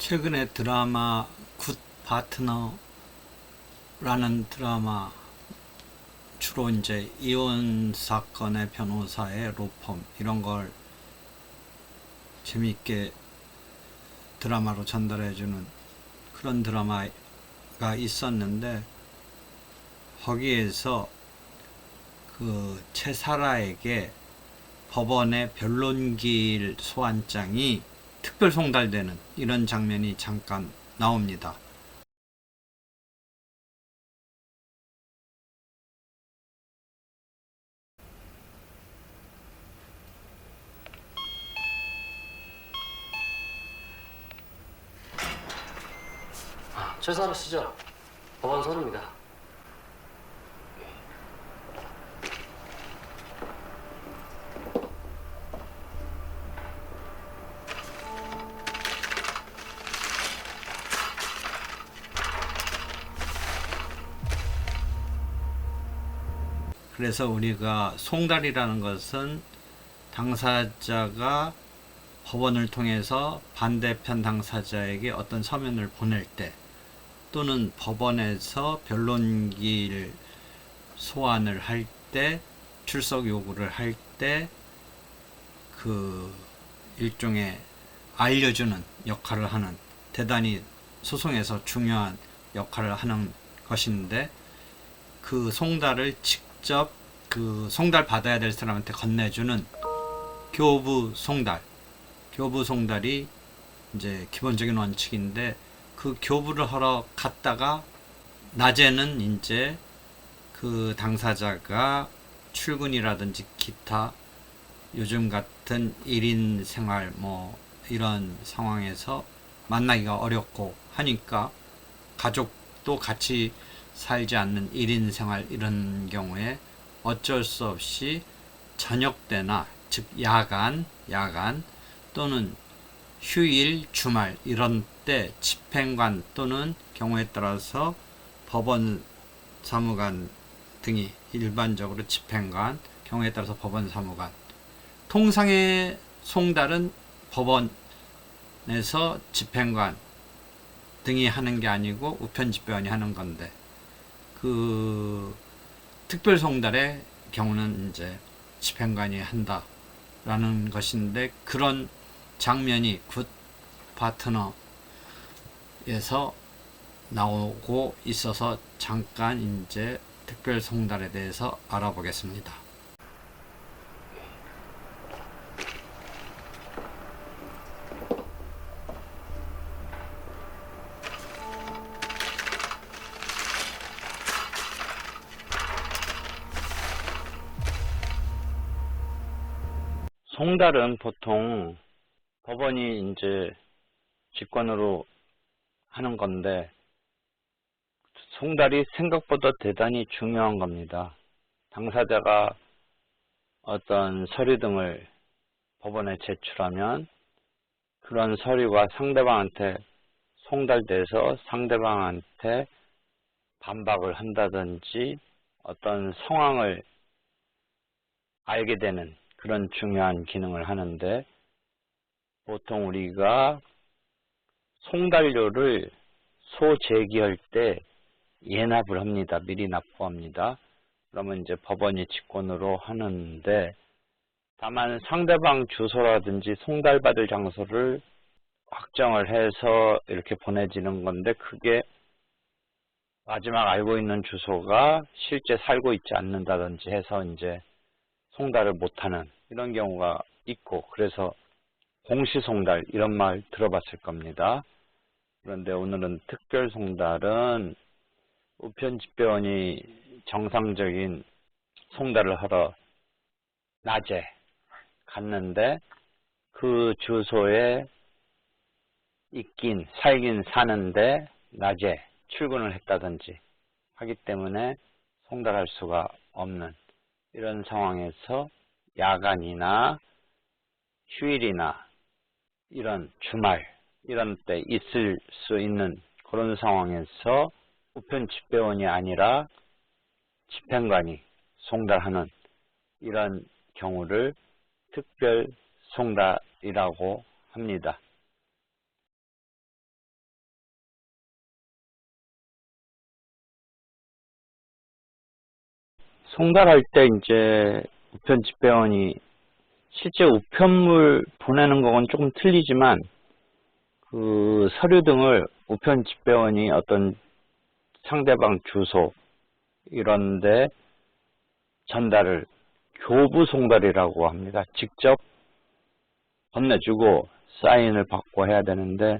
최근에 드라마 굿 파트너라는 드라마, 주로 이제 이혼 사건의 변호사의 로펌 이런 걸 재미있게 드라마로 전달해주는 그런 드라마가 있었는데, 거기에서 그 최사라에게 법원의 변론기일 소환장이 특별 송달되는 이런 장면이 잠깐 나옵니다. 최사라 씨죠? 법원 선입니다. 그래서 우리가 송달이라는 것은 당사자가 법원을 통해서 반대편 당사자에게 어떤 서면을 보낼 때, 또는 법원에서 변론기일 소환을 할 때, 출석 요구를 할 때 그 일종의 알려주는 역할을 하는, 대단히 소송에서 중요한 역할을 하는 것인데, 그 송달을 직접 그 송달 받아야 될 사람한테 건네주는 교부 송달, 교부 송달이 이제 기본적인 원칙인데, 그 교부를 하러 갔다가 낮에는 이제 그 당사자가 출근이라든지 기타 요즘 같은 1인 생활 뭐 이런 상황에서 만나기가 어렵고 하니까, 가족도 같이 살지 않는 1인 생활 이런 경우에 어쩔 수 없이 저녁 때나, 즉 야간 또는 휴일, 주말 이런 때 집행관 또는 경우에 따라서 법원 사무관 등이, 일반적으로 집행관, 경우에 따라서 법원 사무관, 통상의 송달은 법원에서 집행관 등이 하는 게 아니고 우편집배원이 하는 건데, 그 특별 송달의 경우는 이제 집행관이 한다라는 것인데, 그런 장면이 굿 파트너에서 나오고 있어서 잠깐 이제 특별 송달에 대해서 알아보겠습니다. 송달은 보통 법원이 이제 직권으로 하는 건데, 송달이 생각보다 대단히 중요한 겁니다. 당사자가 어떤 서류 등을 법원에 제출하면 그런 서류가 상대방한테 송달돼서 상대방한테 반박을 한다든지 어떤 상황을 알게 되는 그런 중요한 기능을 하는데, 보통 우리가 송달료를 소재기할 때 예납을 합니다. 미리 납부합니다. 그러면 이제 법원이 직권으로 하는데, 다만 상대방 주소라든지 송달받을 장소를 확정을 해서 이렇게 보내지는 건데, 그게 마지막 알고 있는 주소가 실제 살고 있지 않는다든지 해서 이제 송달을 못하는 이런 경우가 있고, 그래서 공시송달 이런 말 들어봤을 겁니다. 그런데 오늘은 특별 송달은 우편집배원이 정상적인 송달을 하러 낮에 갔는데, 그 주소에 살긴 사는데 낮에 출근을 했다든지 하기 때문에 송달할 수가 없는 이런 상황에서 야간이나 휴일이나 이런 주말 이런 때 있을 수 있는 그런 상황에서 우편 집배원이 아니라 집행관이 송달하는 이런 경우를 특별 송달이라고 합니다. 송달할 때 이제 우편 집배원이 실제 우편물 보내는 건 조금 틀리지만 그 서류 등을 우편 집배원이 어떤 상대방 주소 이런데 전달을 교부 송달이라고 합니다. 직접 건네주고 사인을 받고 해야 되는데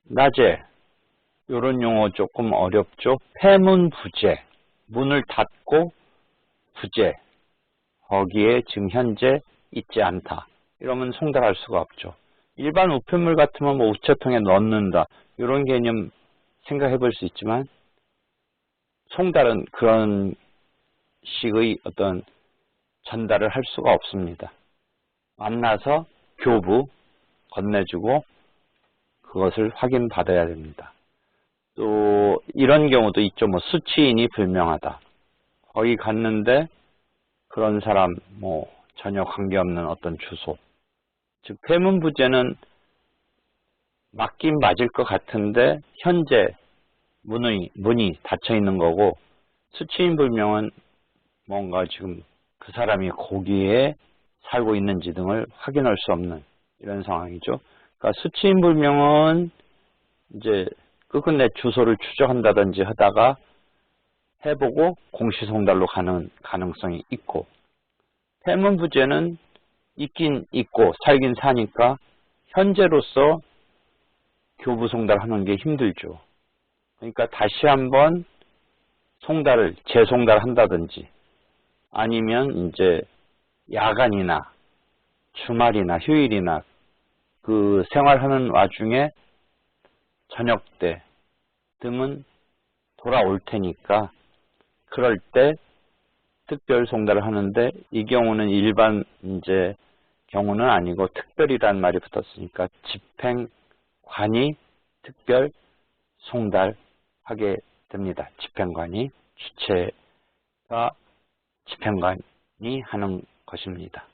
낮에 이런 용어 조금 어렵죠. 폐문 부재, 문을 닫고 부재, 거기에 지금 현재 있지 않다. 이러면 송달할 수가 없죠. 일반 우편물 같으면 뭐 우체통에 넣는다. 이런 개념 생각해 볼 수 있지만 송달은 그런 식의 어떤 전달을 할 수가 없습니다. 만나서 교부, 건네주고 그것을 확인받아야 됩니다. 또 이런 경우도 있죠. 뭐 수취인이 불명하다. 거기 갔는데 그런 사람 뭐 전혀 관계없는 어떤 주소. 즉 폐문부재는 맞긴 맞을 것 같은데 현재 문이 닫혀 있는 거고 수취인 불명은 뭔가 지금 그 사람이 거기에 살고 있는지 등을 확인할 수 없는 이런 상황이죠. 그러니까 수취인 불명은 이제 끝끝내 주소를 추적한다든지 하다가 해보고 공시송달로 가는 가능성이 있고 폐문부재는 있긴 있고 살긴 사니까 현재로서 교부송달하는 게 힘들죠. 그러니까 다시 한번 송달을 재송달한다든지 아니면 이제 야간이나 주말이나 휴일이나 그 생활하는 와중에 저녁 때 등은 돌아올 테니까 그럴 때 특별 송달을 하는데 이 경우는 일반 이제 경우는 아니고 특별이란 말이 붙었으니까 집행관이 특별 송달하게 됩니다. 집행관이 주체가 집행관이 하는 것입니다.